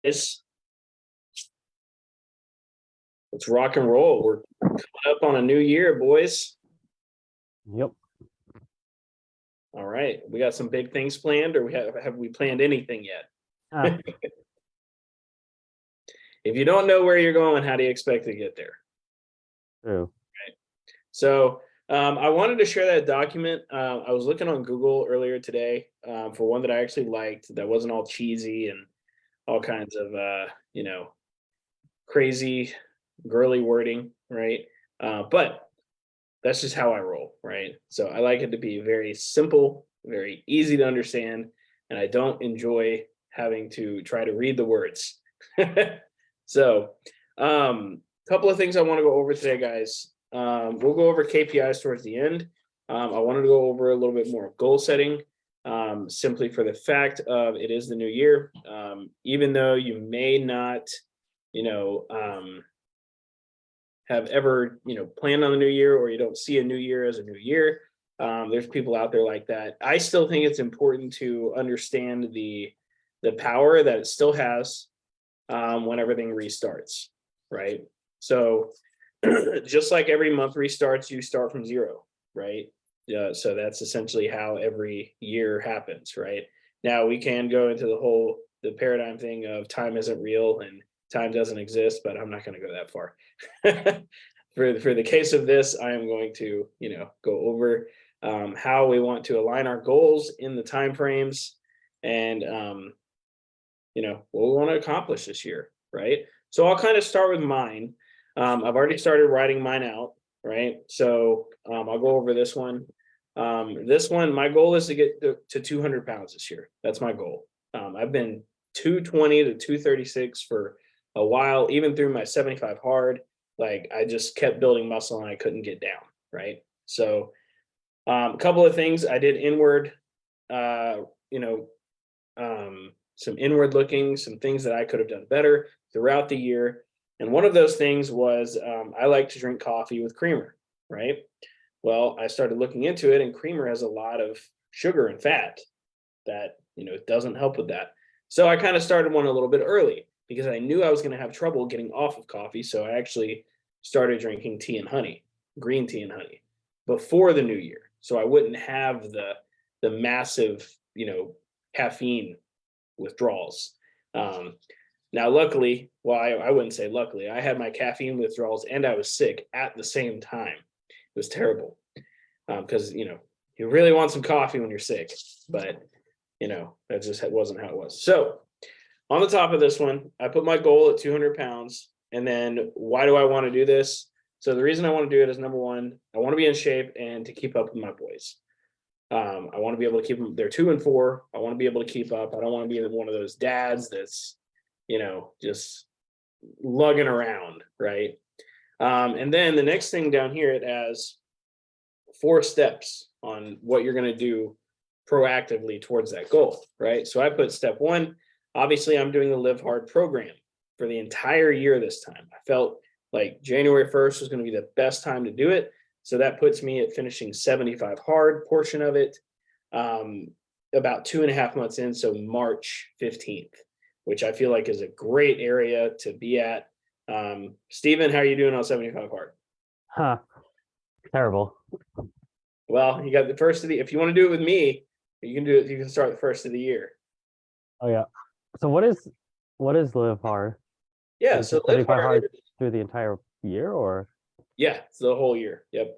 Let's rock and roll. We're coming up on a new year, boys. Yep. All right. We got some big things planned, or have we planned anything yet? If you don't know where you're going, how do you expect to get there? True. Right. So I wanted to share that document. I was looking on Google earlier today for one that I actually liked that wasn't all cheesy and all kinds of crazy girly wording, right? But that's just how I roll, right? So I like it to be very simple, very easy to understand, and I don't enjoy having to try to read the words. So a couple of things I want to go over today, guys. We'll go over KPIs towards the end. I wanted to go over a little bit more goal setting, simply for the fact of it is the new year. Even though you may not, have ever, planned on the new year, or you don't see a new year as a new year. There's people out there like that. I still think it's important to understand the power that it still has when everything restarts, right? So just like every month restarts, you start from zero, right? So that's essentially how every year happens, right? Now we can go into the paradigm thing of time isn't real and time doesn't exist, but I'm not going to go that far. For the case of this, I am going to, go over how we want to align our goals in the time frames and what we want to accomplish this year, right? So I'll kind of start with mine. I've already started writing mine out, right? So I'll go over this one. This one, my goal is to get to 200 pounds this year. That's my goal. I've been 220 to 236 for a while, even through my 75 hard. Like I just kept building muscle and I couldn't get down, right? So a couple of things I did inward, some inward looking, some things that I could have done better throughout the year. And one of those things was I like to drink coffee with creamer, right? Well, I started looking into it, and creamer has a lot of sugar and fat that, doesn't help with that. So I kind of started one a little bit early because I knew I was going to have trouble getting off of coffee. So I actually started drinking tea and honey, green tea and honey, before the new year. So I wouldn't have the massive, caffeine withdrawals. Now, luckily, well, I wouldn't say luckily, I had my caffeine withdrawals and I was sick at the same time. It was terrible because, you really want some coffee when you're sick, but, that just wasn't how it was. So on the top of this one, I put my goal at 200 pounds. And then why do I want to do this? So the reason I want to do it is, number one, I want to be in shape and to keep up with my boys. I want to be able to keep them. They're 2 and 4. I want to be able to keep up. I don't want to be one of those dads that's, just lugging around, right? And then the next thing down here, it has 4 steps on what you're going to do proactively towards that goal, right? So I put step 1. Obviously, I'm doing the Live Hard program for the entire year this time. I felt like January 1st was going to be the best time to do it. So that puts me at finishing 75 hard portion of it, about 2.5 months in. So March 15th, which I feel like is a great area to be at. Steven, how are you doing on 75 hard? Terrible. Well, you got the first of the, if you want to do it with me, you can do it. You can start the first of the year. Oh yeah. So what is Live Hard? Yeah. Is So it Live 75 Hard through the entire year, or? Yeah, it's the whole year. Yep.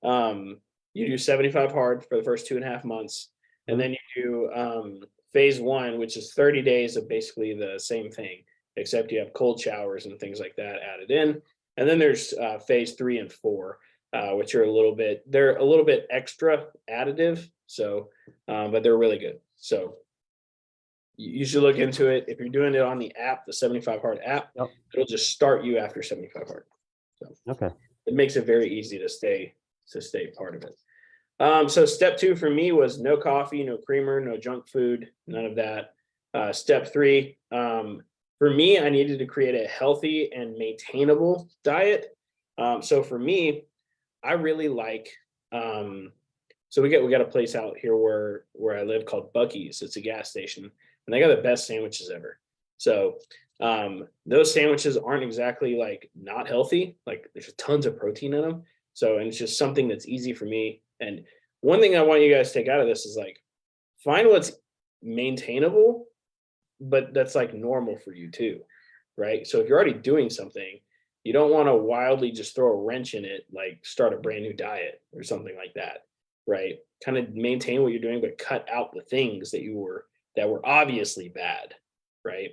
You do 75 hard for the first 2.5 months. And then you do phase 1, which is 30 days of basically the same thing, except you have cold showers and things like that added in. And then there's phase 3 and 4, which are they're a little bit extra additive. So, but they're really good. So you should look into it. If you're doing it on the app, the 75 hard app, it'll just start you after 75 hard. So okay. It makes it very easy to stay part of it. So step 2 for me was no coffee, no creamer, no junk food, none of that. Step 3, for me, I needed to create a healthy and maintainable diet. So for me, I really like, so we got a place out here where I live called Buc-ee's. It's a gas station, and they got the best sandwiches ever. So Those sandwiches aren't exactly like not healthy. Like there's tons of protein in them. So, and it's just something that's easy for me. And one thing I want you guys to take out of this is like, find what's maintainable, but that's like normal for you too, right? So if you're already doing something, you don't want to wildly just throw a wrench in it, like start a brand new diet or something like that, right? Kind of maintain what you're doing, but cut out the things that were obviously bad, right?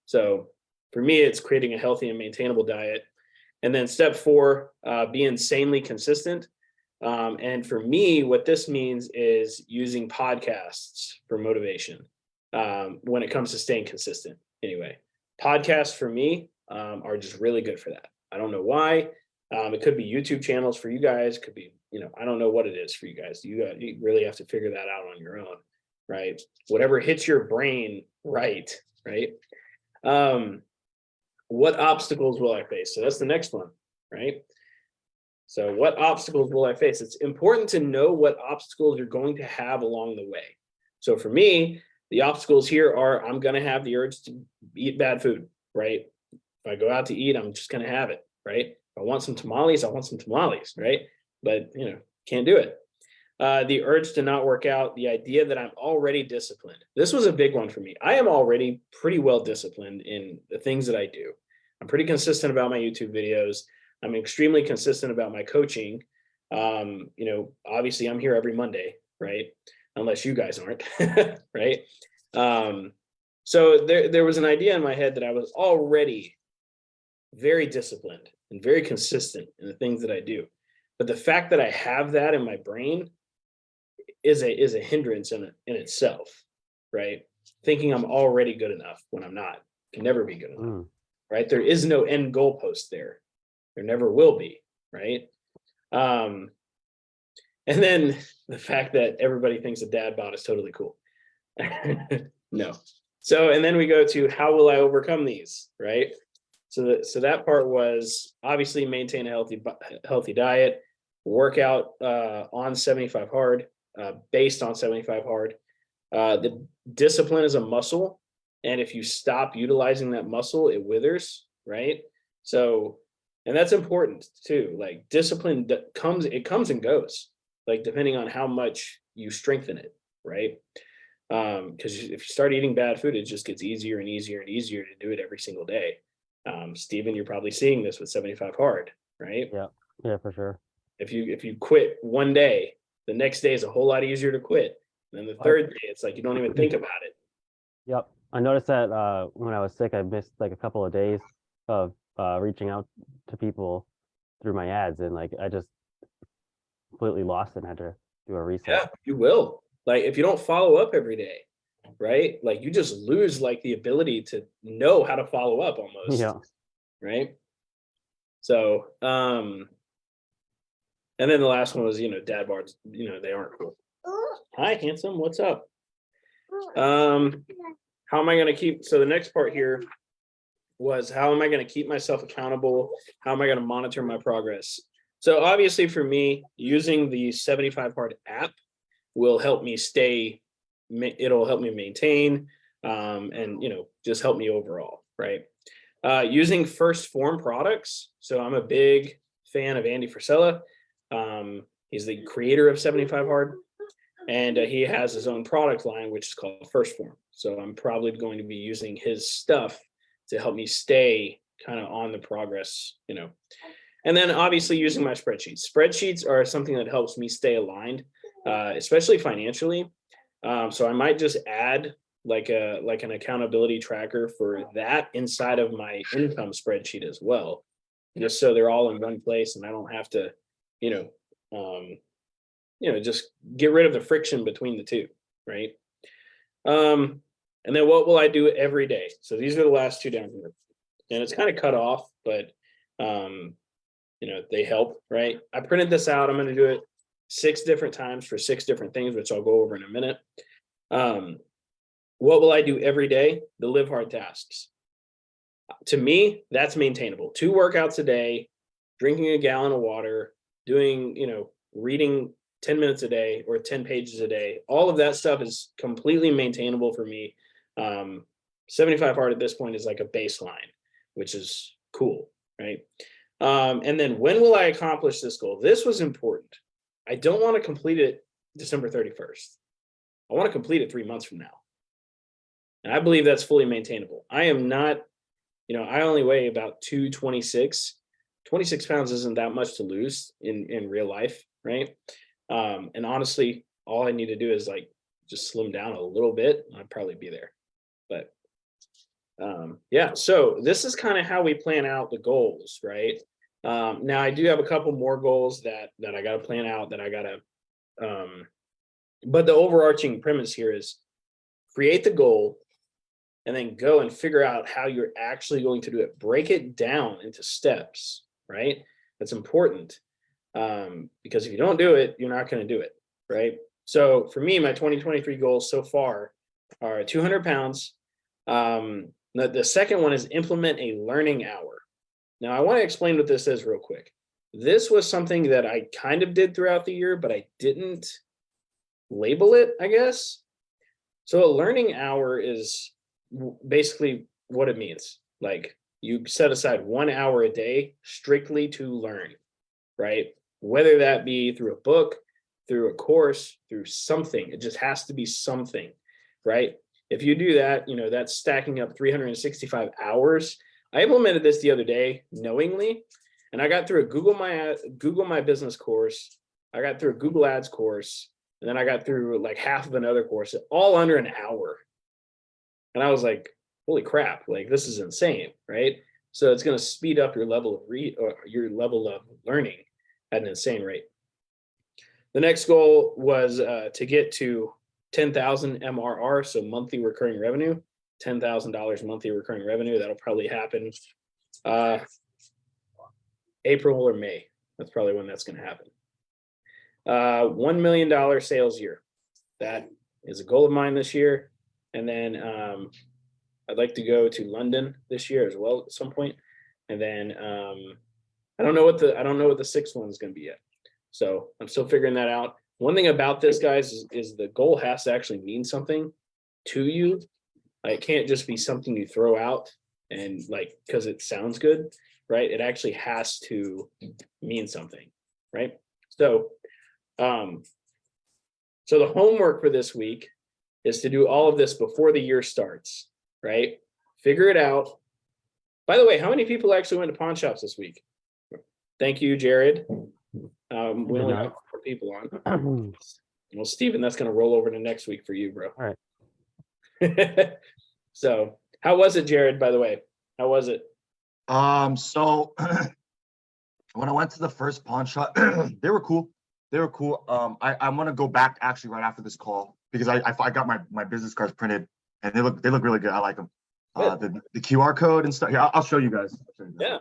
So for me, it's creating a healthy and maintainable diet. And then step 4, be insanely consistent. And for me, what this means is using podcasts for motivation when it comes to staying consistent. Anyway, podcasts for me are just really good for that. I don't know why. It could be YouTube channels for you guys. Could be, I don't know what it is for you guys. You really have to figure that out on your own, right? Whatever hits your brain, right? What obstacles will I face? So that's the next one, right? So what obstacles will I face? It's important to know what obstacles you're going to have along the way. So for me, the obstacles here are I'm going to have the urge to eat bad food, right? If I go out to eat, I'm just going to have it, right? If I want some tamales, I want some tamales, right? But, can't do it. The urge to not work out, the idea that I'm already disciplined. This was a big one for me. I am already pretty well disciplined in the things that I do. I'm pretty consistent about my YouTube videos. I'm extremely consistent about my coaching. Obviously I'm here every Monday, right? Unless you guys aren't, right? So there was an idea in my head that I was already very disciplined and very consistent in the things that I do. But the fact that I have that in my brain is a hindrance in itself, right? Thinking I'm already good enough when I'm not, can never be good enough, right? There is no end goalpost there. There never will be, right? And then the fact that everybody thinks a dad bod is totally cool. No. So, and then we go to how will I overcome these, right? So that part was obviously maintain a healthy diet, work out on 75 hard, based on 75 hard. The discipline is a muscle, and if you stop utilizing that muscle, it withers, right? So, and that's important too. Like discipline comes and goes, like depending on how much you strengthen it, right? Because if you start eating bad food, it just gets easier and easier and easier to do it every single day. Steven, you're probably seeing this with 75 hard, right? Yeah, for sure. If you quit one day, the next day is a whole lot easier to quit. And then the third day, it's like you don't even think about it. Yep. I noticed that when I was sick, I missed like a couple of days of reaching out to people through my ads, and like I just completely lost it and had to do a reset. Yeah, you will. Like if you don't follow up every day, right? Like you just lose like the ability to know how to follow up almost. Yeah. Right. So, and then the last one was, dad boards, they aren't cool. Hi, handsome. What's up? How am I going to keep, so the next part here was how am I going to keep myself accountable? How am I going to monitor my progress? So obviously for me, using the 75 hard app will help me it'll help me maintain, and, just help me overall. Right. Using first form products. So I'm a big fan of Andy Frisella. He's the creator of 75 hard, and he has his own product line, which is called First Form. So I'm probably going to be using his stuff to help me stay kind of on the progress, and then obviously using my spreadsheets. Spreadsheets are something that helps me stay aligned, especially financially. So I might just add like an accountability tracker for that inside of my income spreadsheet as well, just so they're all in one place and I don't have to, just get rid of the friction between the two, right? And then what will I do every day? So these are the last two down here, and it's kind of cut off, but they help, right? I printed this out. I'm going to do it 6 different times for 6 different things, which I'll go over in a minute. What will I do every day? The live hard tasks. To me, that's maintainable. 2 workouts a day, drinking a gallon of water, doing, reading 10 minutes a day or 10 pages a day. All of that stuff is completely maintainable for me. 75 hard at this point is like a baseline, which is cool, right? And then when will I accomplish this goal? This was important. I don't want to complete it December 31st. I want to complete it 3 months from now. And I believe that's fully maintainable. I am not, I only weigh about 226. 26 pounds isn't that much to lose in real life, right? And honestly, all I need to do is like just slim down a little bit. I'd probably be there. But yeah, so this is kind of how we plan out the goals, right? Now I do have a couple more goals that I got to plan out, that I got to, but the overarching premise here is create the goal and then go and figure out how you're actually going to do it. Break it down into steps, right? That's important, because if you don't do it, you're not going to do it, right? So for me, my 2023 goals so far are 200 pounds. The second one is implement a learning hour. Now, I want to explain what this is real quick. This was something that I kind of did throughout the year, but I didn't label it, I guess. So a learning hour is basically what it means. Like, you set aside 1 hour a day strictly to learn, right? Whether that be through a book, through a course, through something. It just has to be something, right? If you do that, that's stacking up 365 hours. I implemented this the other day knowingly, and I got through a Google My Business course. I got through a Google Ads course, and then I got through like half of another course, all under an hour. And I was like, holy crap, like this is insane, right? So it's going to speed up your level of learning at an insane rate. The next goal was to get to 10,000 MRR, so monthly recurring revenue, $10,000 monthly recurring revenue. That'll probably happen April or May. That's probably when that's going to happen. $1 million sales year. That is a goal of mine this year. And then I'd like to go to London this year as well at some point. And then I don't know what the sixth one is going to be yet. So I'm still figuring that out. One thing about this, guys, is the goal has to actually mean something to you. It can't just be something you throw out and like because it sounds good, right? It actually has to mean something, right? So, so the homework for this week is to do all of this before the year starts, right? Figure it out. By the way, how many people actually went to pawn shops this week? Thank you, Jared. We only have 4 people on. Well, Steven, that's going to roll over to next week for you, bro. All right. So how was it, Jared, by the way? How was it? So when I went to the first pawn shop, they were cool. I'm going to go back actually right after this call because I got my business cards printed and they look really good. I like them. The QR code and stuff. Yeah, I'll show you guys. Yeah.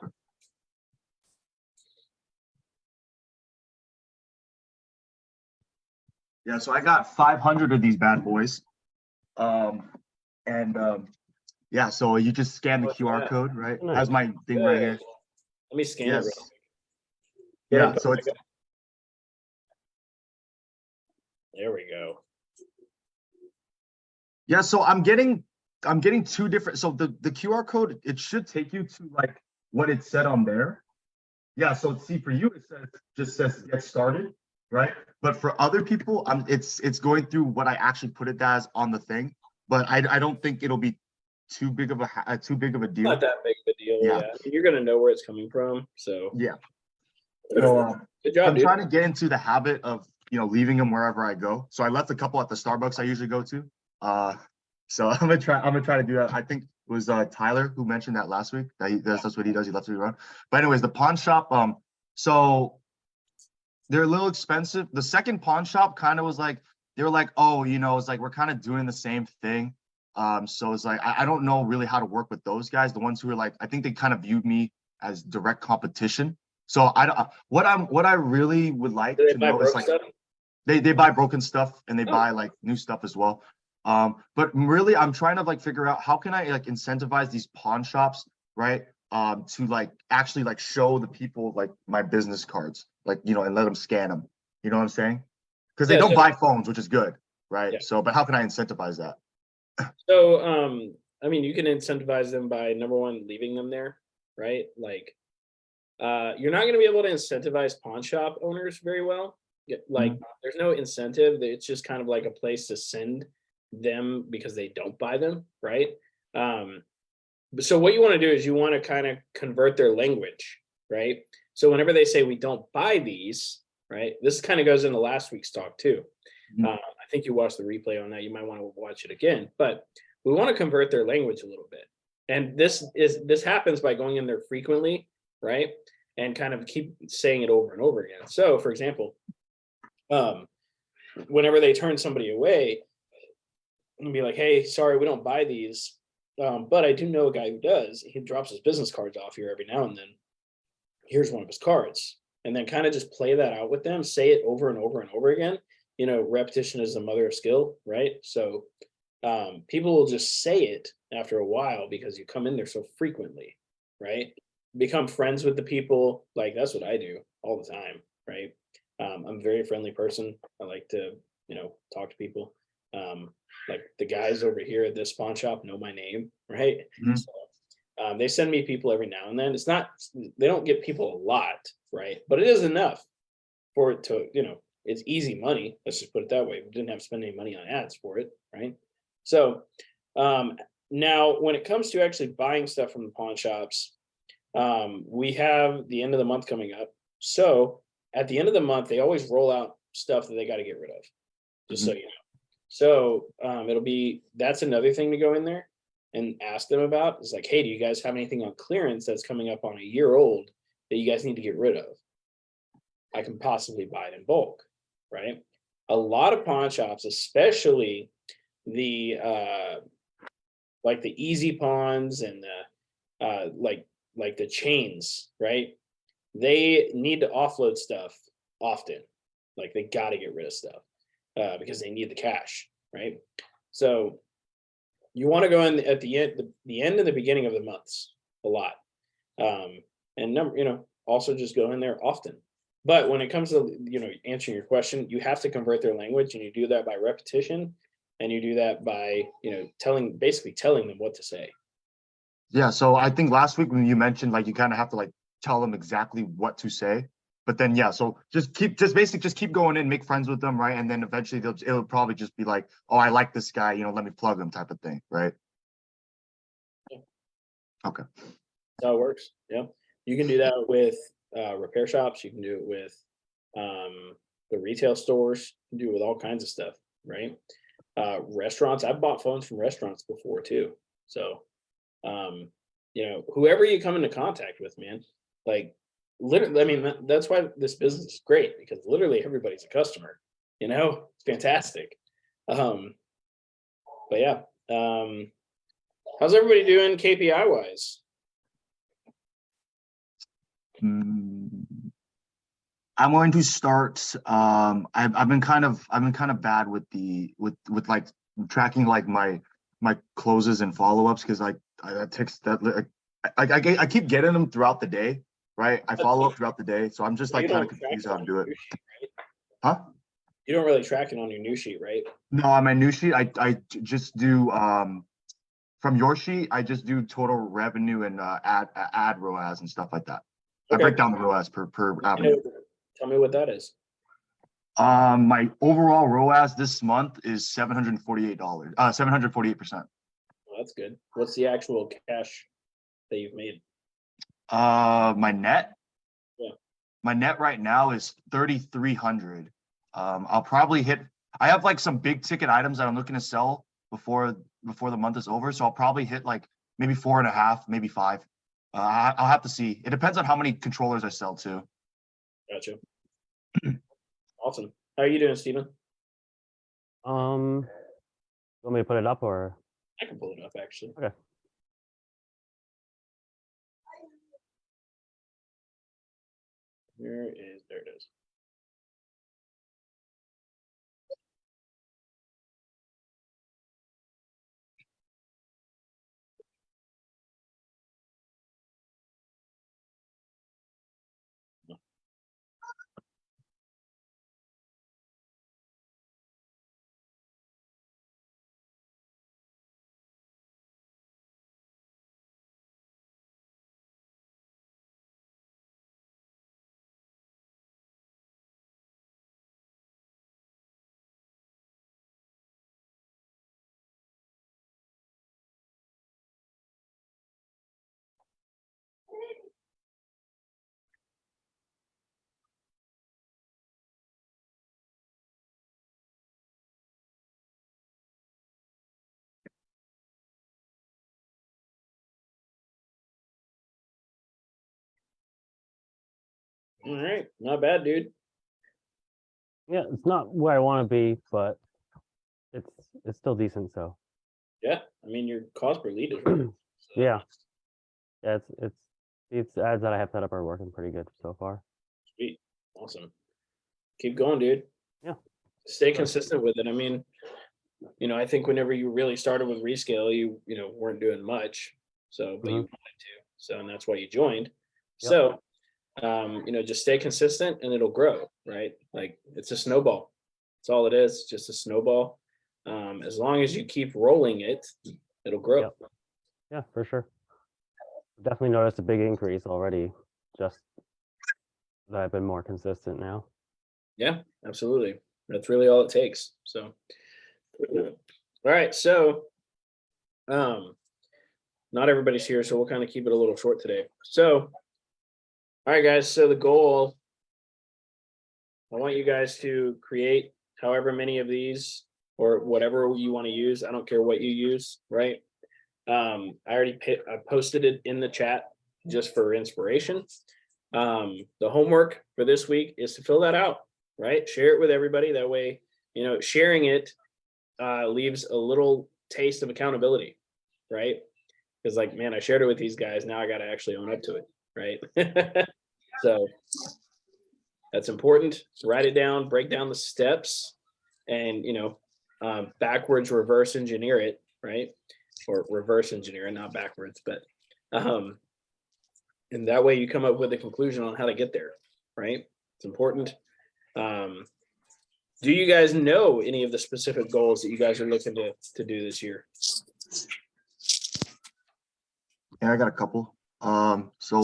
Yeah, so I got 500 of these bad boys. Yeah, so you just scan the QR code, right? Nice. That's my thing right here. Let me scan Yes. it. Yeah, so it's There we go. yeah, so I'm getting 2 different. So the QR code, it should take you to like what it said on there. Yeah, so see for you it says get started, right? But for other people, it's going through what I actually put it as on the thing. But I don't think it'll be too big of a deal. Not that big of a deal. Yeah. You're gonna know where it's coming from. So yeah. So, good job, I'm dude. trying to get into the habit of leaving them wherever I go. So I left a couple at the Starbucks I usually go to. So I'm gonna try to do that. I think it was Tyler who mentioned that last week. That's what he does. He lets me run. But anyways, the pawn shop. So they're a little expensive. The second pawn shop kind of was like they were like, oh, it's like we're kind of doing the same thing. So it's like I don't know really how to work with those guys. The ones who are like, I think they kind of viewed me as direct competition. So what I really would like to know is like they buy broken stuff and they buy like new stuff as well. But really I'm trying to like figure out how can I like incentivize these pawn shops, right? To like actually like show the people like my business cards, like and let them scan them. You know what I'm saying? Because they don't buy phones, which is good, right? Yeah. So, but how can I incentivize that? So I mean, you can incentivize them by number one, leaving them there, right? Like, you're not going to be able to incentivize pawn shop owners very well. Like, there's no incentive. It's just kind of like a place to send them because they don't buy them, right? So what you want to do is you want to kind of convert their language, right? So whenever they say we don't buy these, right? This kind of goes into last week's talk too. I think you watched the replay on that. You might want to watch it again, but we want to convert their language a little bit. And this happens by going in there frequently, right? And kind of keep saying it over and over again. So for example, whenever they turn somebody away and be like, hey, sorry, we don't buy these. But I do know a guy who does. He drops his business cards off here every now and then. Here's one of his cards. And then kind of just play that out with them, say it over and over and over again. You know, repetition is the mother of skill, right? So people will just say it after a while because you come in there so frequently, right? Become friends with the people. Like that's what I do all the time, right? I'm a very friendly person. I like to, you know, talk to people. Like the guys over here at this pawn shop know my name, right? So, they send me people every now and then. It's not, they don't get people a lot, right? But it is enough for it to, you know, it's easy money. Let's just put it that way. We didn't have to spend any money on ads for it, right? So now when it comes to actually buying stuff from the pawn shops, we have the end of the month coming up. So at the end of the month, they always roll out stuff that they got to get rid of, just so you know. So it'll be, that's another thing to go in there and ask them about. Is like, hey, do you guys have anything on clearance that's coming up on a year old that you guys need to get rid of? I can possibly buy it in bulk, right? A lot of pawn shops, especially the like the easy pawns and the like the chains, right? They need to offload stuff often. Like they got to get rid of stuff because they need the cash, right? So you want to go in at the end and the beginning of the months a lot, and number, you know, also just go in there often. But when it comes to, you know, answering your question, you have to convert their language, and you do that by repetition, and you do that by, you know, basically telling them what to say. Yeah, so I think last week when you mentioned like you kind of have to like tell them exactly what to say, but then yeah, so just keep going in, make friends with them, right? And then eventually it'll probably just be like, oh, I like this guy, you know, let me plug him type of thing, right? Yeah. Okay. That's how it works. Yeah, you can do that with repair shops. You can do it with the retail stores. You can do it with all kinds of stuff, right? Restaurants. I've bought phones from restaurants before too. So you know, whoever you come into contact with, man, like literally, I mean, that's why this business is great, because literally everybody's a customer, you know, it's fantastic. But yeah, how's everybody doing KPI wise? I'm going to start. I've been kind of bad with with like tracking like my closes and follow-ups, because like that takes that like, I keep getting them throughout the day, right? I follow up throughout the day, so I'm just like kind of confused how to do it. Huh? You don't really track it on your new sheet, right? No, on my new sheet, I just do from your sheet, I just do total revenue and ad ROAS and stuff like that. I break down the ROAS per avenue. Tell me what that is. My overall ROAS this month is $748, 748%. Well, that's good. What's the actual cash that you've made? My net? Yeah. My net right now is 3,300. I'll probably hit, I have like some big ticket items that I'm looking to sell before the month is over. So I'll probably hit like maybe 4.5, maybe 5. I'll have to see. It depends on how many controllers I sell too. Gotcha. Awesome. How are you doing, Steven? Want me to put it up or? I can pull it up actually. Okay. There it is. All right, not bad, dude. Yeah, it's not where I want to be, but it's still decent. So Yeah, I mean your cost per lead is right. yeah, yeah, it's ads that I have set up are working pretty good so far. Sweet, awesome. Keep going, dude. Yeah. Stay Sure. consistent with it. I mean, I think whenever you really started with Rescale, you weren't doing much. So, but you Mhm. wanted to. So, and that's why you joined. Yep. So, just stay consistent and it'll grow, right? Like it's a snowball. That's all it is, just a snowball. As long as you keep rolling it, it'll grow. Yep. Yeah, for sure. Definitely noticed a big increase already. Just that I've been more consistent now. Yeah, absolutely. That's really all it takes. So, all right. So, not everybody's here, so we'll kind of keep it a little short today. So, all right, guys. So the goal, I want you guys to create however many of these or whatever you want to use. I don't care what you use, right? I I posted it in the chat just for inspiration. The homework for this week is to fill that out, right? Share it with everybody. That way, sharing it leaves a little taste of accountability, right? Because like, man, I shared it with these guys. Now I got to actually own up to it, right? So that's important. Write it down, break down the steps, and backwards reverse engineer it, right? Or reverse engineer it, not backwards, but and that way you come up with a conclusion on how to get there, right? It's important. Do you guys know any of the specific goals that you guys are looking to do this year? Yeah, I got a couple. So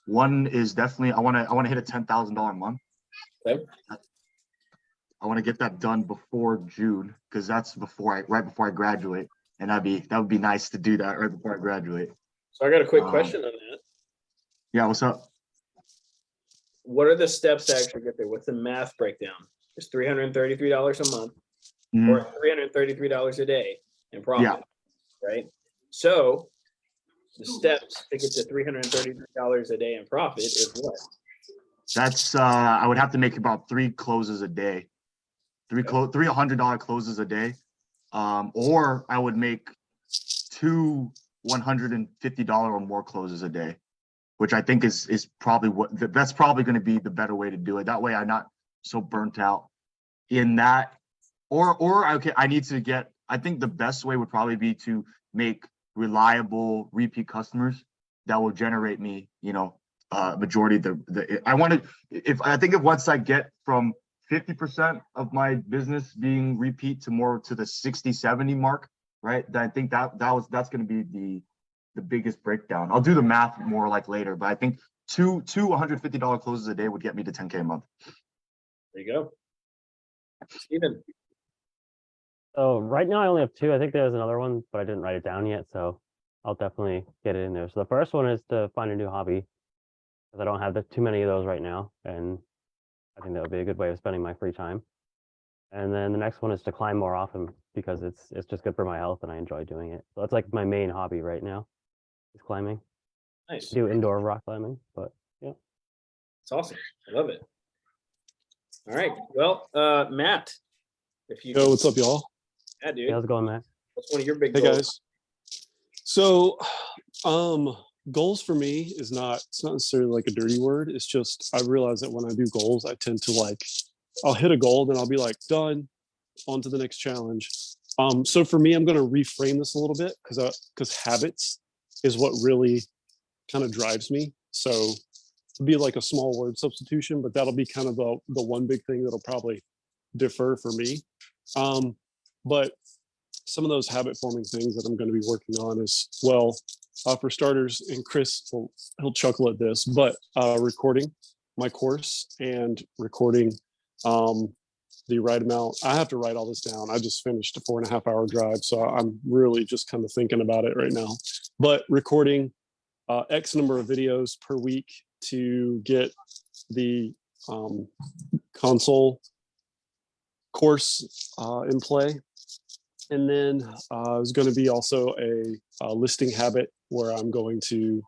one is definitely I want to hit a $10,000 month. Okay. I want to get that done before June because that's right before I graduate, and that would be nice to do that right before I graduate. So I got a quick question on that. Yeah, what's up? What are the steps to actually get there? What's the math breakdown? It's $333 a month or $333 a day in profit, right? So the steps to get to $333 a day in profit is what? That's I would have to make about 3 closes a day, three $100 closes a day, or I would make 2 $150 or more closes a day, which I think is probably that's probably going to be the better way to do it. That way I'm not so burnt out in that. Or I need to get. I think the best way would probably be to make reliable repeat customers that will generate me, majority of the I want to. If once I get from 50% of my business being repeat to more to the 60-70 mark, right? Then I think that's going to be the biggest breakdown. I'll do the math more like later, but I think two $150 closes a day would get me to 10K a month. There you go. Steven. So right now I only have 2. I think there's another one, but I didn't write it down yet. So I'll definitely get it in there. So the first one is to find a new hobby because I don't have too many of those right now. And I think that would be a good way of spending my free time. And then the next one is to climb more often because it's just good for my health and I enjoy doing it. So that's like my main hobby right now is climbing. Nice. I do indoor rock climbing, but yeah. It's awesome. I love it. All right. Well, Matt, if you Yo, what's up, y'all? Yeah, dude. Hey, how's it going, Matt? What's one of your big Hey, goals? guys. So, goals for me it's not necessarily like a dirty word. It's just I realize that when I do goals, I tend to I'll hit a goal, then I'll be like, done, on to the next challenge. So for me, I'm going to reframe this a little bit because habits is what really kind of drives me. So it'd be like a small word substitution, but that'll be kind of the one big thing that'll probably differ for me. But some of those habit forming things that I'm going to be working on is, well, for starters, and Chris he'll chuckle at this, but recording my course and recording the right amount. I have to write all this down. I just finished a 4.5-hour drive, so I'm really just kind of thinking about it right now. But recording X number of videos per week to get the console course in play. And then there's going to be also a listing habit where I'm going to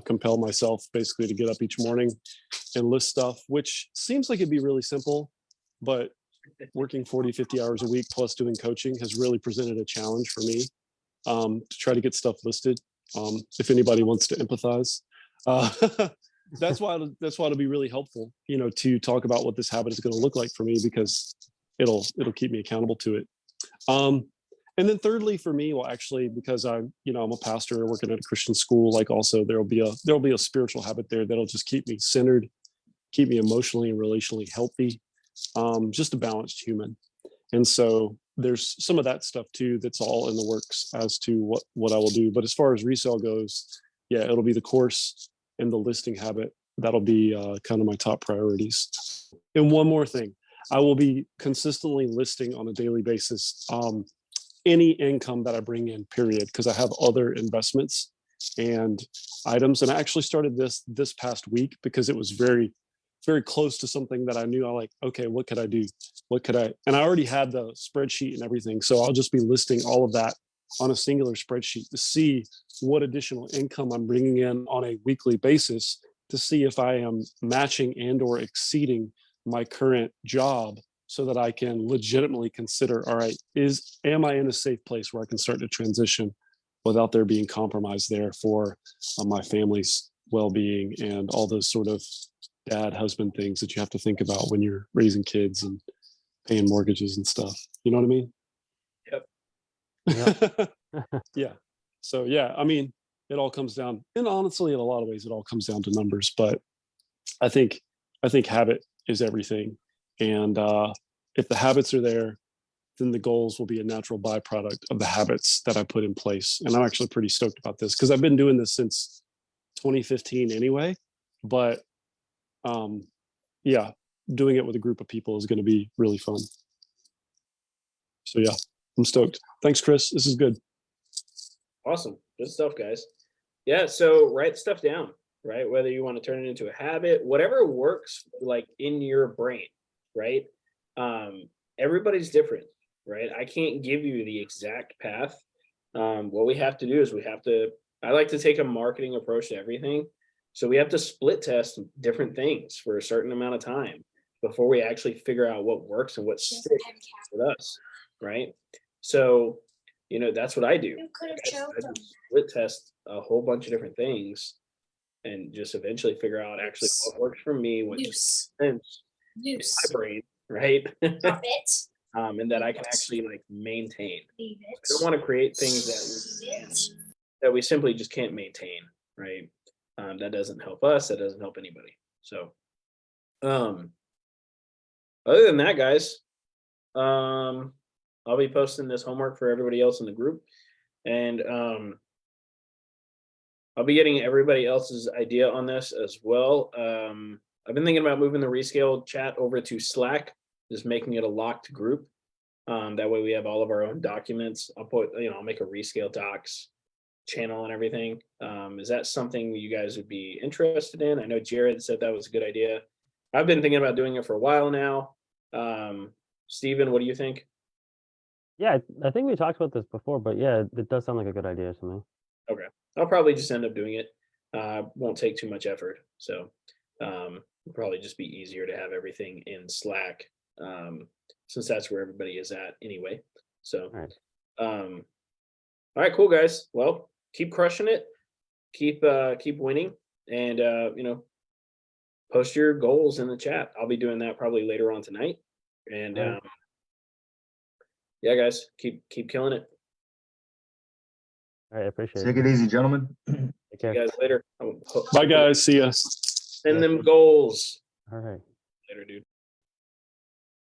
compel myself basically to get up each morning and list stuff, which seems like it'd be really simple, but working 40, 50 hours a week plus doing coaching has really presented a challenge for me, to try to get stuff listed. If anybody wants to empathize, that's why it'll be really helpful, to talk about what this habit is going to look like for me, because it'll keep me accountable to it. And then thirdly, for me, well, actually, because I'm a pastor working at a Christian school, like also there'll be a spiritual habit there that'll just keep me centered, keep me emotionally and relationally healthy, just a balanced human. And so there's some of that stuff too that's all in the works as to what I will do. But as far as resale goes, yeah, it'll be the course and the listing habit. That'll be kind of my top priorities. And one more thing, I will be consistently listing on a daily basis any income that I bring in, period, because I have other investments and items. And I actually started this past week because it was very, very close to something that I knew okay, what could I do? And I already had the spreadsheet and everything. So I'll just be listing all of that on a singular spreadsheet to see what additional income I'm bringing in on a weekly basis, to see if I am matching and or exceeding my current job, so that I can legitimately consider, all right, am I in a safe place where I can start to transition without there being compromise there for my family's well-being and all those sort of dad husband things that you have to think about when you're raising kids and paying mortgages and stuff. You know what I mean? Yep. Yeah. So yeah, I mean, it all comes down, and honestly, in a lot of ways, it all comes down to numbers. But I think habit is everything. And if the habits are there, then the goals will be a natural byproduct of the habits that I put in place. And I'm actually pretty stoked about this because I've been doing this since 2015 anyway. But yeah, doing it with a group of people is going to be really fun. So yeah, I'm stoked. Thanks, Chris. This is good. Awesome. Good stuff, guys. Yeah. So write stuff down, right? Whether you want to turn it into a habit, whatever works like in your brain, right? Everybody's different, right? I can't give you the exact path. What we have to do is I like to take a marketing approach to everything. So we have to split test different things for a certain amount of time before we actually figure out what works and what sticks with us, right? So, that's what I do. I just split test a whole bunch of different things and just eventually figure out actually what works for me, what makes sense in my brain, right? And that I can actually like maintain. I don't want to create things that we simply just can't maintain, right? That doesn't help us. That doesn't help anybody. So, other than that, guys, I'll be posting this homework for everybody else in the group, and I'll be getting everybody else's idea on this as well. I've been thinking about moving the Rescale chat over to Slack, just making it a locked group. That way we have all of our own documents. I'll make a Rescale docs channel and everything. Is that something you guys would be interested in? I know Jared said that was a good idea. I've been thinking about doing it for a while now. Steven, what do you think? Yeah, I think we talked about this before, but yeah, it does sound like a good idea to me. Okay. I'll probably just end up doing it. Won't take too much effort. So it'll probably just be easier to have everything in Slack, since that's where everybody is at anyway. So, all right, cool, guys. Well, keep crushing it. Keep winning, and post your goals in the chat. I'll be doing that probably later on tonight. And yeah, guys, keep killing it. All right, I appreciate Take it. it easy, gentlemen. Take See care. you guys later. Bye, guys. See ya. Send them goals. All right. Later, dude.